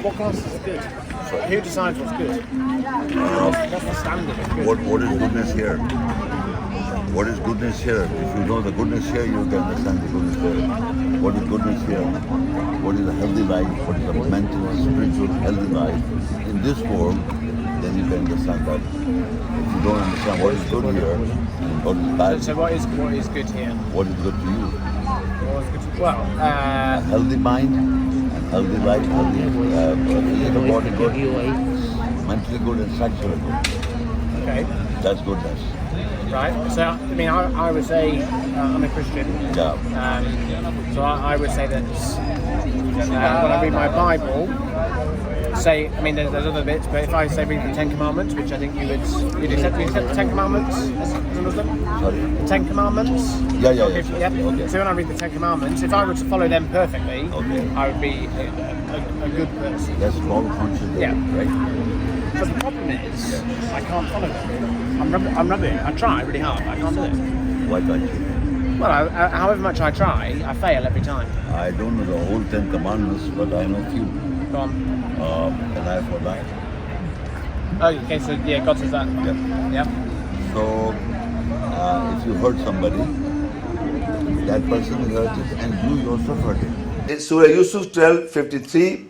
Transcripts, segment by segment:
What classes are good? Who decides what's good? What's the standard of good? What is goodness here? What is goodness here? If you know the goodness here, you can understand the goodness there. What is goodness here? What is a healthy life? What is a mental, spiritual, healthy life in this world? Then you can understand that. If you don't understand what is good here and what is bad, So what is good here? what is good to you? What is good to, well, A healthy mind, and healthy life, healthy physical body good, mentally good, and sexually good. okay, That's goodness. right. So I mean, I would say I'm a Christian. Yeah. So I would say that when I read my Bible, say, I mean, there's other bits, but if I say read the Ten Commandments, which I think you'd accept the Ten Commandments as a Muslim? Sorry? The Ten Commandments? Yeah. Okay. Okay. So when I read the Ten Commandments, if I were to follow them perfectly, Okay. I would be a good person. That's called conscious, Yeah. right? But the problem is, I can't follow them. I'm rubbish. I try really hard, but I can't do it. Why can't you? Well, however much I try, I fail every time. I don't know the whole Ten Commandments, but I know few. Go on. An eye for an eye. Oh, okay, so yeah, God says that. Yeah. Yeah. So, if you hurt somebody, that person is hurt it, and you also hurt it. In Surah Yusuf 12:53,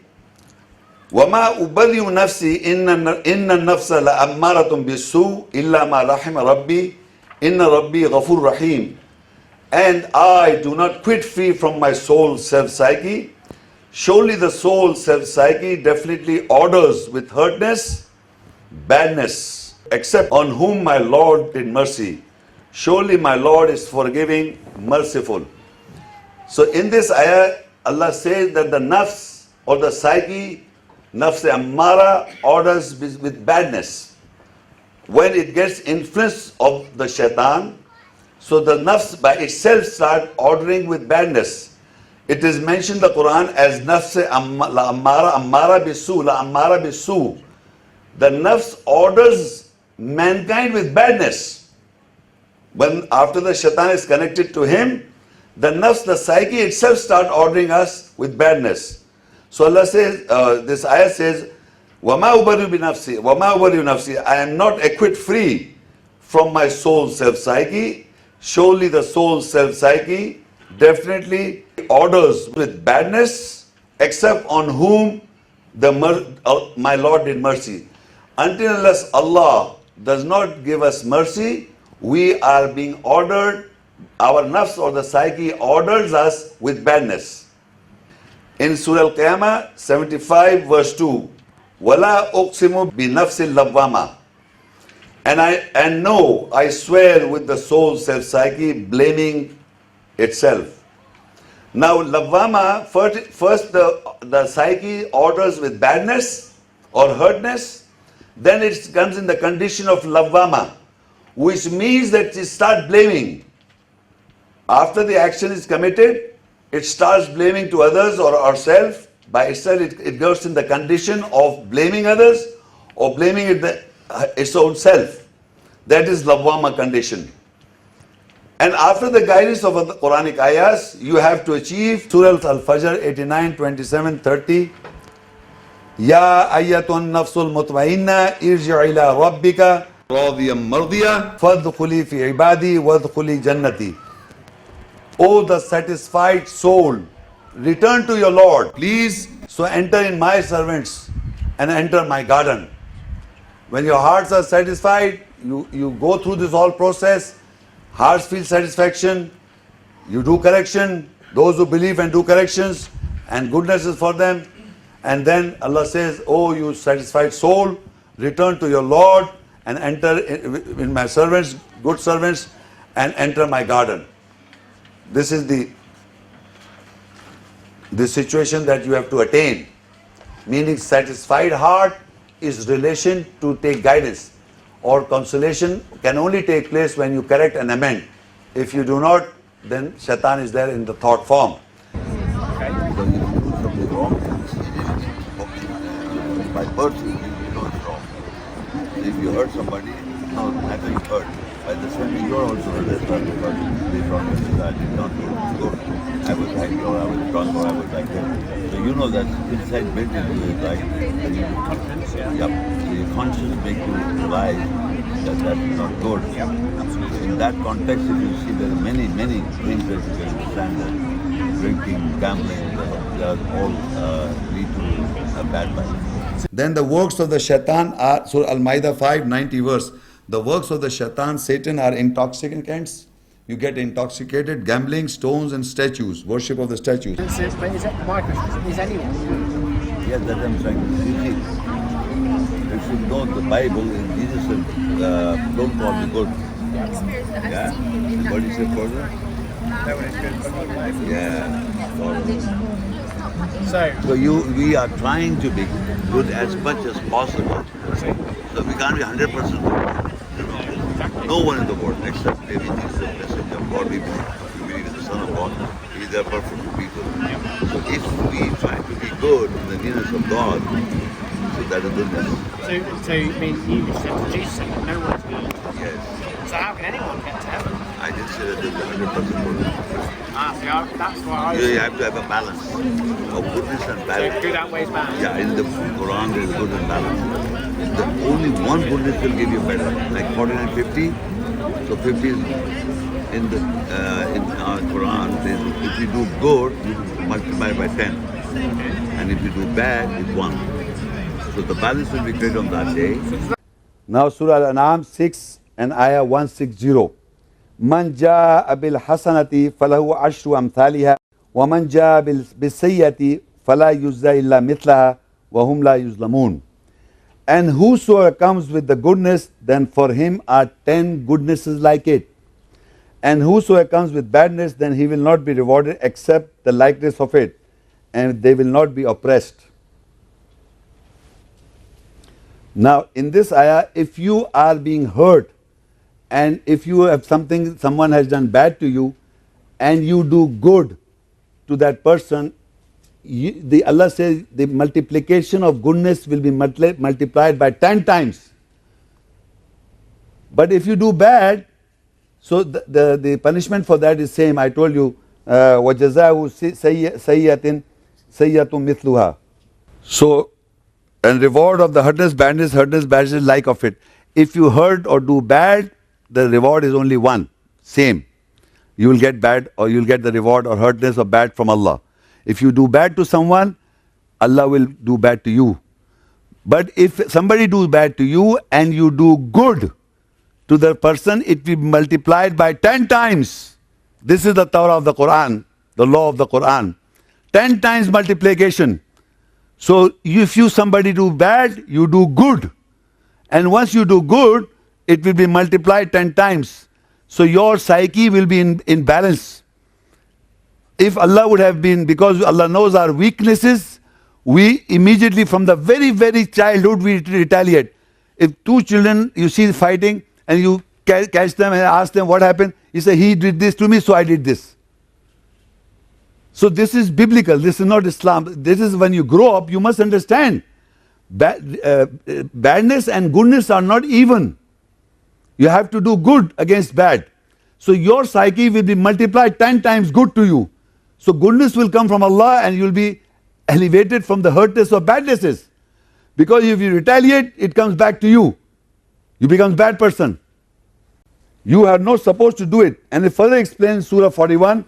وَمَا أُبَرِّئُ نَفْسِي إِنَّ النَّفْسَ لَأَمَّارَةٌ بِالسُّوءِ إِلَّا مَا رَحِمَ رَبِّي إِنَّ رَبِّي غَفُورٌ رَحِيمٌ. And I do not quit free from my soul self-psyche. Surely the soul self-psyche definitely orders with hurtness, badness, except on whom my Lord did mercy. Surely my Lord is forgiving, merciful. So in this ayah, Allah says that the nafs or the psyche, nafs-e-ammara, orders with badness. When it gets influence of the shaitan, so the nafs by itself start ordering with badness. It is mentioned in the Quran as ammara bisu. The nafs orders mankind with badness. When after the shaitan is connected to him, the nafs, the psyche itself start ordering us with badness. So Allah says, this ayah says, وَمَا أُبَرِّئُ بِنَفْسِي وَمَا أُبَرِّئُ نَفْسِي. I am not acquit free from my soul self-psyche. Surely the soul self-psyche definitely orders with badness, except on whom my Lord did mercy. Until unless Allah does not give us mercy, we are being ordered, our nafs or the psyche orders us with badness. In Surah Al-Qiyamah 75 verse 2, وَلَا أُقْسِمُ بِنَفْسِ اللَّوَّامَةِ. And no, I swear with the soul self-psyche blaming itself. Now, lawwama, first the psyche orders with badness or hurtness, then it comes in the condition of lawwama, which means that it starts blaming. After the action is committed, it starts blaming to others or ourselves. By itself, it goes in the condition of blaming others or blaming its own self. That is lawwama condition. And after the guidance of the Quranic ayahs, you have to achieve Surah Al-Fajr 89, 27, 30. Ya ayyatun nafsul mutmainna irji' ila rabbika radiyam mardiya fadkhuli fi ibadi wadkhuli jannati. O the satisfied soul, return to your Lord, please, so enter in my servants and enter my garden. When your hearts are satisfied, you go through this whole process, hearts feel satisfaction, you do correction, those who believe and do corrections, and goodness is for them. And then Allah says, oh you satisfied soul, return to your Lord and enter in my servants, good servants, and enter my garden. This is the situation that you have to attain. Meaning satisfied heart is relation to take guidance, or consolation can only take place when you correct and amend. If you do not, then shaitan is there in the thought form. Okay. Because if you do something wrong, by birth you know it's wrong. If you hurt somebody, no matter you hurt, By the same way, you're also hurt as well because they promised you that I did not go. I was happy or I was drunk or I was like that. So you know that inside built into it, right? Confidence, yeah. Yep. So your conscience make you realize that that's not good. Yep, absolutely. In that context, if you see there are many, many things that you can understand that drinking, gambling, they are all lead to a bad life. Then the works of the shaitan are, Surah Al-Ma'idah 5:90 verse. The works of the shaitan, Satan, are intoxicants. You get intoxicated, gambling, stones and statues, worship of the statues. But is it, my question is anyone? Yes, that's what I'm saying. You see, if you know the Bible, Jesus said, don't call me good. Yeah? What is it further? No one is good but God. Yeah. So We are trying to be good as much as possible. see, So we can't be 100% good. You know, no one in the world except maybe Jesus, the messenger of God, we believe in the Son of God. These are perfect people. So if we try to be good in the nearness of God, so that is goodness. so I mean, you said to Jesus that no one's good. Yes. So how can anyone get to heaven? I didn't say that there's 100% good. See, that's why I You have to have a balance of goodness and so balance. good outweighs bad. Yeah, in the Quran there is good and balance. The only one goodness will give you better, like 40 and 50. So 50 is in our Quran. If you do good, you multiply by 10, and if you do bad, it's 1. So the balance will be great on that day. Now Surah Al-An'am 6 and Ayah 160. من جاء بالحسنة فله عشر أمثالها ومن جاء بالسيئة فلا يجزى إلا مثلها وهم لا يظلمون. And whosoever comes with the goodness, then for him are 10 goodnesses like it. And whosoever comes with badness, then he will not be rewarded except the likeness of it, and they will not be oppressed. Now in this ayah, if you are being hurt, and if you have someone has done bad to you, and you do good to that person, Allah says the multiplication of goodness will be multiplied by 10 times. But if you do bad, so the punishment for that is same. I told you, وَجَزَاهُ سَيِّئَةٍ سَيِّئَةٌ مِثْلُهَا. So, and reward of the hurtness, badness, like of it. If you hurt or do bad, the reward is only one, same. You will get bad or you will get the reward or hurtness or bad from Allah. If you do bad to someone, Allah will do bad to you. But if somebody does bad to you and you do good to the person, it will be multiplied by 10 times. This is the Torah of the Quran, the law of the Quran. 10 times multiplication. So if somebody do bad, you do good. And once you do good, it will be multiplied 10 times. So your psyche will be in balance. If Allah would have been, because Allah knows our weaknesses, we immediately from the very, very childhood we retaliate. If two children you see fighting and you catch them and ask them what happened, you say, he did this to me, so I did this. So this is biblical, this is not Islam. This is when you grow up, you must understand. Badness and goodness are not even. You have to do good against bad. So your psyche will be multiplied 10 times good to you. So goodness will come from Allah and you will be elevated from the hurtness or badnesses. Because if you retaliate, it comes back to you. You become a bad person. You are not supposed to do it. And it further explains Surah 41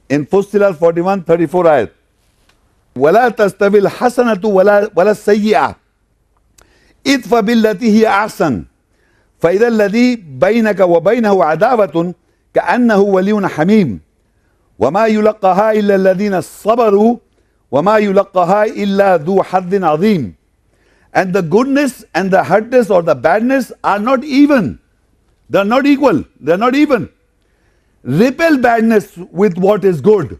in Fussilat 41, 34 ayat. وَلَا تَسْتَوِي الْحَسَنَةُ وَلَا السَّيِّئَةُ اِدْفَ بِالَّتِي هِيَ أَحْسَنُ فإذا الذي بينك وبينه عداوة كأنه ولي حميم وما يلقاها إلا الذين صبروا وما يلقاها إلا ذو حظ عظيم. And the goodness and the hurtness or the badness are not even. They are not equal. They are not even. Repel badness with what is good.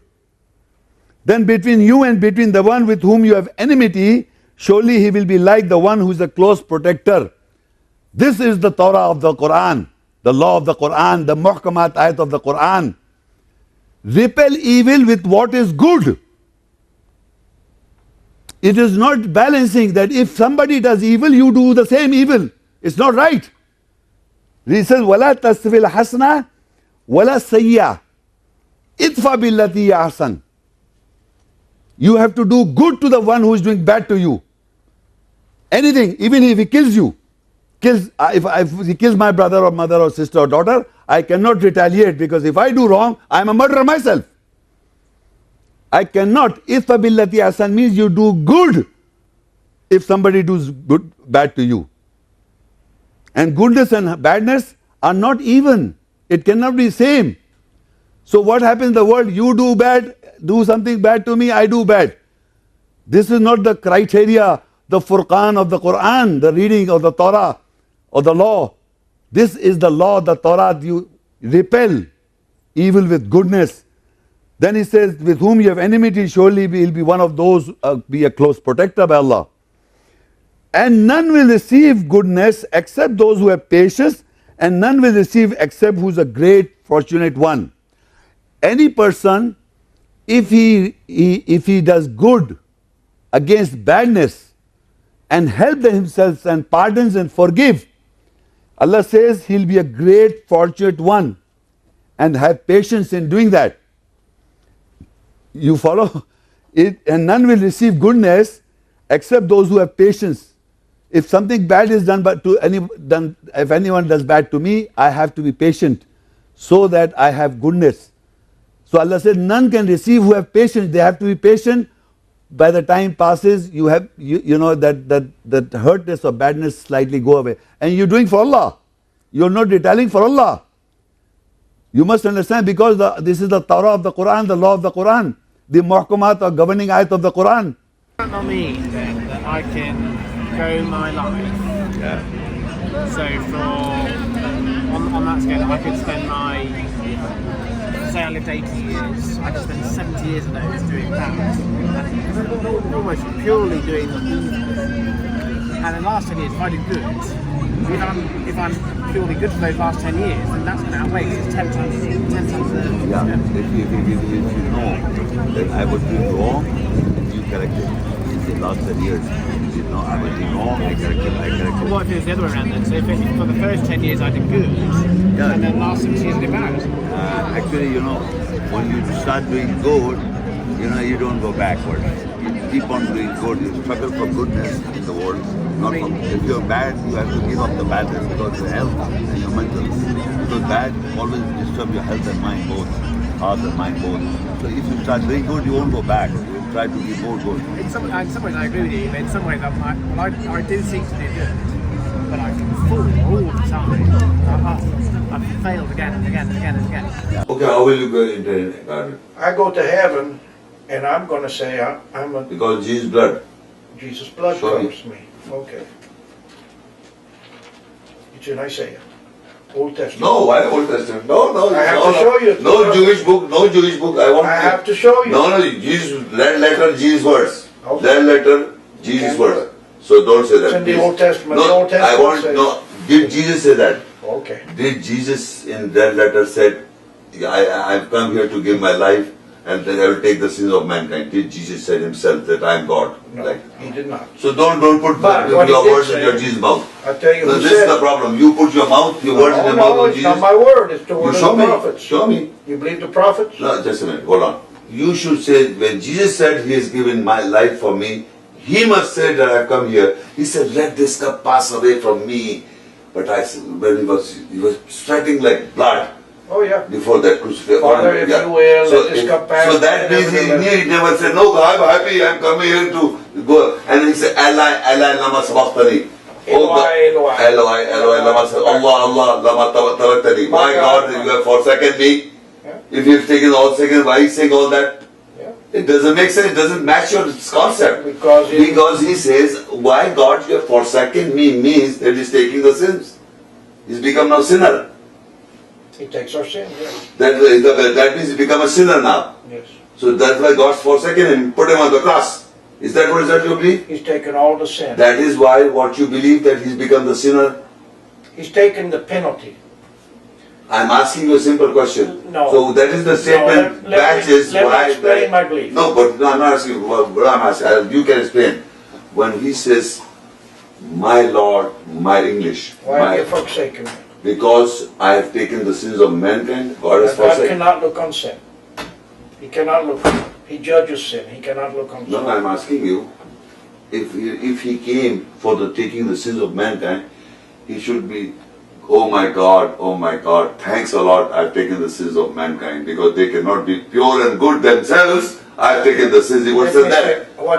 Then between you and between the one with whom you have enmity, surely he will be like the one who is a close protector. This is the Torah of the Quran, the law of the Quran, the muhkamat ayat of the Quran. Repel evil with what is good. It is not balancing that if somebody does evil, you do the same evil. It's not right. He says, وَلَا تَسْتَوِي الْحَسَنَةُ وَلَا السَّيِّئَةُ اِدْفَعْ بِالَّتِي هِيَ أَحْسَنُ. You have to do good to the one who is doing bad to you. Anything, even if he kills you, if he kills my brother or mother or sister or daughter, I cannot retaliate, because if I do wrong, I am a murderer myself. I cannot. Idfa billati ahsan means you do good if somebody does bad to you. And goodness and badness are not even. It cannot be same. So what happens in the world? You do bad, do something bad to me, I do bad. This is not the criteria, the Furqan of the Quran, the reading of the Torah or the law. This is the law, the Torah. You repel evil with goodness. Then he says, with whom you have enmity, surely he will be one of those, be a close protector by Allah. And none will receive goodness except those who have patience, and none will receive except who is a great fortunate one. Any person, if he does good against badness and help himself and pardons and forgive, Allah says he'll be a great fortunate one and have patience in doing that. You follow it? And none will receive goodness except those who have patience. If something bad is done, if anyone does bad to me, I have to be patient so that I have goodness. So Allah said, none can receive who have patience. They have to be patient. By the time passes, you know that hurtness or badness slightly go away, and you're doing for Allah. You're not retaliating for Allah. You must understand, because this is the Torah of the Quran, the law of the Quran, the muhkamat or governing ayat of the Quran. Does that mean then that I can go my life? Yeah. So on that scale, I could spend say I lived 80 years, I could spend 70 years of those doing that. Almost purely doing evil. And the last 10 years, if I do good, if I'm purely good for those last 10 years, then that's going to outweigh it. It's 10 times the... Yeah, if you know that I was doing wrong, you corrected in the last 10 years. You know, I was doing wrong, I corrected. What if it was the other way around then? So if for the first 10 years I did good, yeah, and then the last 6 years I did bad? Actually, when you start doing good, you don't go backward. You keep on doing good. You struggle for goodness in the world. Not from, if you're bad, you have to give up the badness, because your health and your mental. Because bad always disturbs your health and mind both, heart and mind both. So if you start doing good, you won't go back. You try to be more good. In some ways I agree with you, but in some ways I do seek to do good, but I fall all the time. I've failed again and again and again and again. Okay, how will you go into garden? I go to heaven, and I'm going to say I'm a... Because Jesus' blood. Jesus' blood Sorry. covers me. Okay. It's in Isaiah, Old Testament. No, why Old Testament? No. I have to show you. No Jewish book. I have to show you. No, Jesus, red letter, Jesus words. Okay. Red letter, Jesus Okay. words. So don't say that. It's in the please. Old Testament. No, The Old Testament says- Did Jesus say that? Okay. Did Jesus in red letter said, I've come here to give my life and then I will take the sins of mankind? Did Jesus say himself that I am God? No, he did not. So don't put But your what he did words in say- your Jesus' mouth. I tell you So who this said is the problem. You put your mouth, your words in the mouth No, of it's Jesus. not my word. It's the You word show of me. the prophets. Show me. You believe the prophets? No, just a minute. Hold on. You should say, when Jesus said he has given my life for me, he must say that I've come here. He said, let this cup pass away from me. But when he was sweating like blood Oh, yeah. before that crucifixion. Father, if you will, let this cup pass. So that means he never said, no, I'm happy, I'm coming here to go. And he said, Allah, lama sabaqtani. Eloi, lama Allah, lama taraktani. My God, you have forsaken me. Yeah. If you've taken all second, why is saying all that? Yeah. It doesn't make sense, it doesn't match your concept. Because he says, why God you have forsaken me means that he's taking the sins. He's become now sinner. he takes our sins, yes. That means he's become a sinner now. Yes. So that's why God's forsaken him, put him on the cross. Is that what you believe? He's taken all the sin. That is why what you believe, that he's become the sinner. He's taken the penalty. I'm asking you a simple question. No. So that is the statement, let me explain my belief. No, but I'm not asking you. What I'm asking, you can explain. When he says, my Lord, my English. Why have you forsaken me? because I have taken the sins of mankind, God has But God forsaken. cannot look on sin. He cannot look. He judges sin. He cannot look on sin. No, I'm asking you, if he came for the taking the sins of mankind, he should be, oh my God, thanks a lot, I've taken the sins of mankind, because they cannot be pure and good themselves, I've taken the sins. He would say that. Why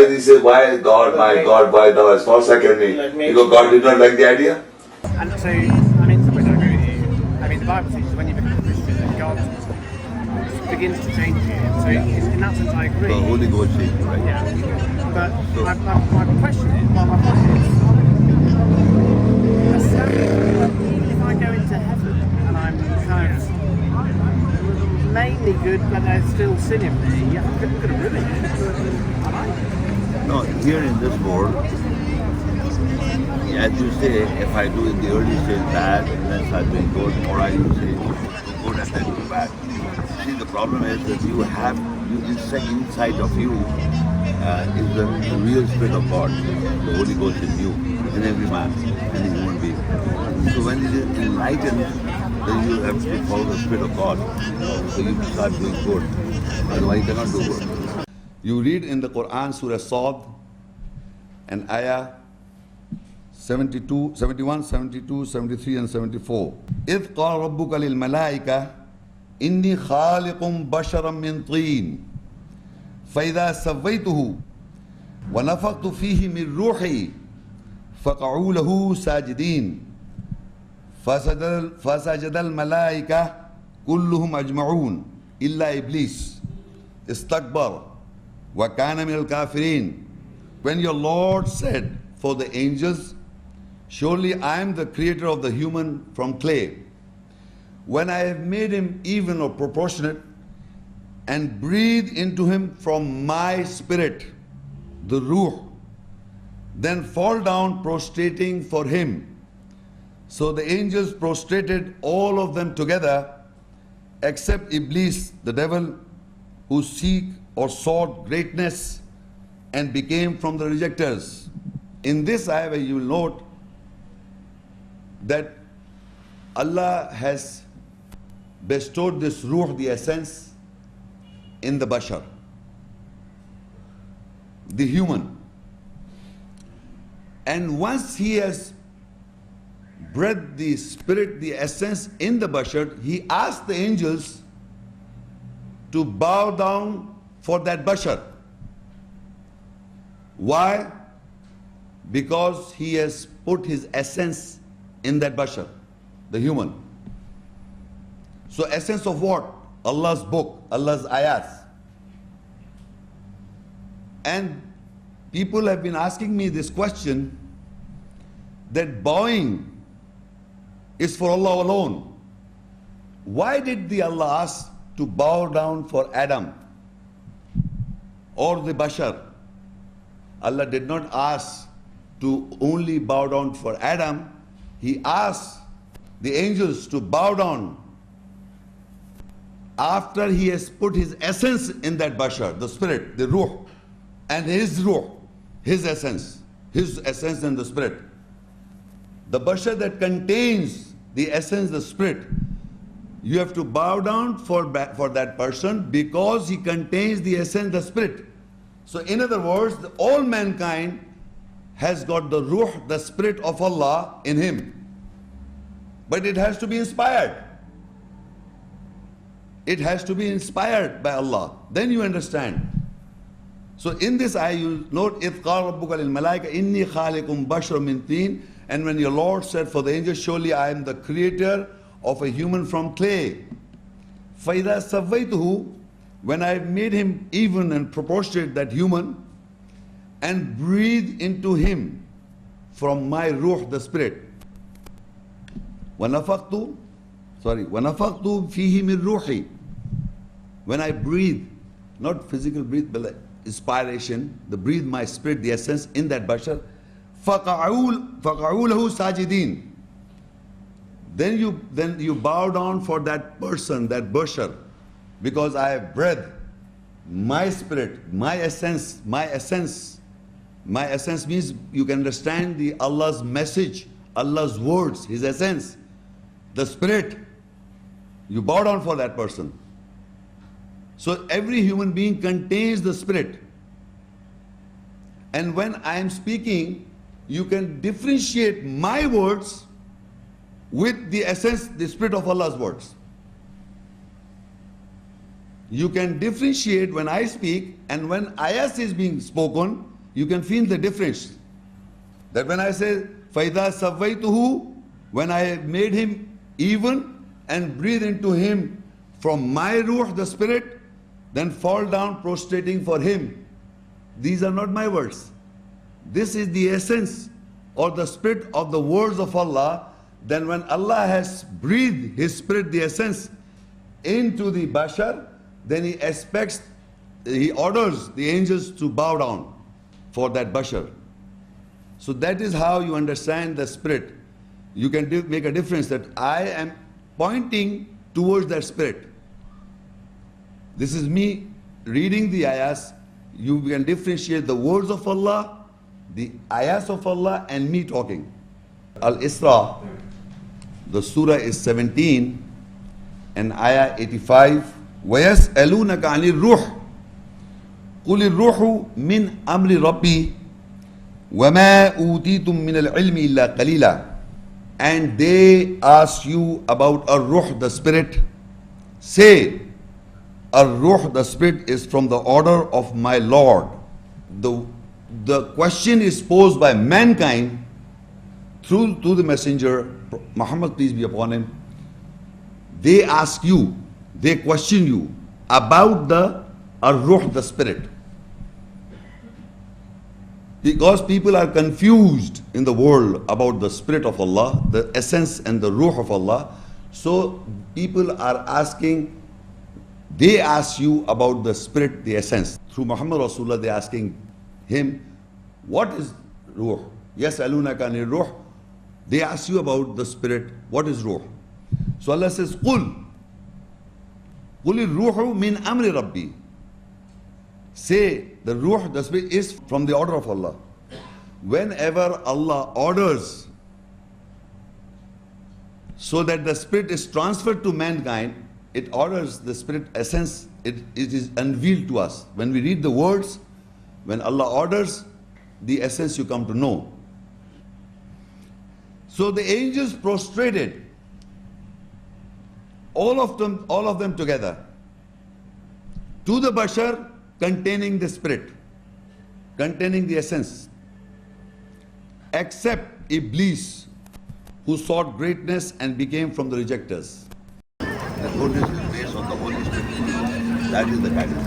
did he say, why God, my God, why thou hast forsaken me? Because God did not like the idea? And so, I mean, sometimes I agree with you. I mean, the Bible teaches when you become a Christian that God begins to change you. So in that sense, I agree. The Holy Ghost changed you, right? Yeah. But my question is, well, my point is, even if I go into heaven and I'm kind of mainly good, but there's still sin in me, I'm going to ruin it. Am I? No, here in this world, as you say, if I do in the early stage bad, then start doing good, or I say do good and then do bad. See, the problem is that you have, inside of you is the real Spirit of God, the Holy Ghost in you, in every man, any human being. So when it is enlightened, then you have to follow the Spirit of God. So you start doing good. Otherwise you cannot do good. You read in the Quran, Surah Sad, and Ayah 72, 71, 72, 73 and 74. إِذْ قَالَ رَبُّكَ لِلْمَلَائِكَةِ إِنِّي خَالِقٌ بَشَرًا مِّن طِينٍ فَإِذَا سَوَّيْتُهُ وَنَفَخْتُ فِيهِ مِن رُّوحِي فَقَعُوا لَهُ سَاجِدِينَ فَسَجَدَ الْمَلَائِكَةُ كُلُّهُمْ أَجْمَعُونَ إِلَّا إِبْلِيسَ اسْتَكْبَرَ وَكَانَ مِنَ الْكَافِرِينَ. When your Lord said for the angels, surely I am the creator of the human from clay. When I have made him even or proportionate and breathed into him from my spirit, the ruh, then fall down prostrating for him. So the angels prostrated, all of them together, except Iblis, the devil, who seek or sought greatness and became from the rejectors. In this ayah, you will note that Allah has bestowed this ruh, the essence, in the bashar, the human. And once He has breathed the spirit, the essence in the bashar, He asked the angels to bow down for that bashar. Why? Because He has put His essence in that bashar, the human. So essence of what? Allah's book, Allah's ayat. And people have been asking me this question, that bowing is for Allah alone. Why did the Allah ask to bow down for Adam or the bashar? Allah did not ask to only bow down for Adam. He asked the angels to bow down after He has put His essence in that bashar, the spirit, the ruh, and His ruh, His essence and the spirit. The bashar that contains the essence, the spirit, you have to bow down for that person because he contains the essence, the spirit. So in other words, all mankind has got the ruh, the spirit of Allah in him. But it has to be inspired. It has to be inspired by Allah. Then you understand. So in this ayah you note, إِذْ قَالَ رَبُّكَ لِلْمَلَائِكَةِ إِنِّي خَالِقٌ بَشْرًا مِّن طِينٍ. And when your Lord said for the angels, surely I am the creator of a human from clay. فَإِذَا سَوَّيْتُهُ. When I have made him even and proportionate, that human, and breathe into him from my ruh, the spirit. وَنَفَخْتُ فِيهِ مِن رُوحِي. When I breathe, not physical breathe, but inspiration, the breathe my spirit, the essence in that bashar. فَقَعُوا لَهُ سَاجِدِينَ. Then you bow down for that person, that bashar, because I have breathed my spirit, my essence. My essence means you can understand the Allah's message, Allah's words, His essence, the Spirit. You bow down for that person. So every human being contains the Spirit. And when I am speaking, you can differentiate my words with the essence, the Spirit of Allah's words. You can differentiate when I speak, and when ayahs is being spoken, you can feel the difference. That when I say, فَإِذَا سَوَّيْتُهُ, when I made him even and breathe into him from my ruh, the Spirit, then fall down prostrating for him. These are not my words. This is the essence or the Spirit of the words of Allah. Then when Allah has breathed His Spirit, the essence, into the bashar, then He orders the angels to bow down for that bashar. So that is how you understand the Spirit. You can make a difference that I am pointing towards that Spirit. This is me reading the ayahs. You can differentiate the words of Allah, the ayahs of Allah, and me talking. Al-Isra, the surah is 17 and ayah 85. وَيَسْأَلُونَكَ عَنِ الرُّوحِ قُلِ الرُّوحُ مِنْ أَمْرِ رَبِّي وَمَا أُوتِيتُم مِّنَ الْعِلْمِ إِلَّا قَلِيلًا. And they ask you about ar-ruh, the Spirit. Say, ar-ruh, the Spirit, is from the order of my Lord. The question is posed by mankind through the messenger, Muhammad, peace be upon him. They ask you, they question you about the ar-ruh, the Spirit. Because people are confused in the world about the Spirit of Allah, the essence and the ruh of Allah. So people are asking, they ask you about the Spirit, the essence. Through Muhammad Rasulullah, they are asking him, what is ruh? Yes, alunaka anir ruh. They ask you about the Spirit, what is ruh? So Allah says, Qul ruhu min amri rabbi. Say, the ruh, the Spirit, is from the order of Allah. Whenever Allah orders so that the Spirit is transferred to mankind, it orders the Spirit essence, it is unveiled to us. When we read the words, when Allah orders, the essence you come to know. So the angels prostrated, all of them together, to the bashar containing the Spirit, containing the essence, except Iblis, who sought greatness and became from the rejecters. The goodness is based on the Holy Spirit. That is the guidance.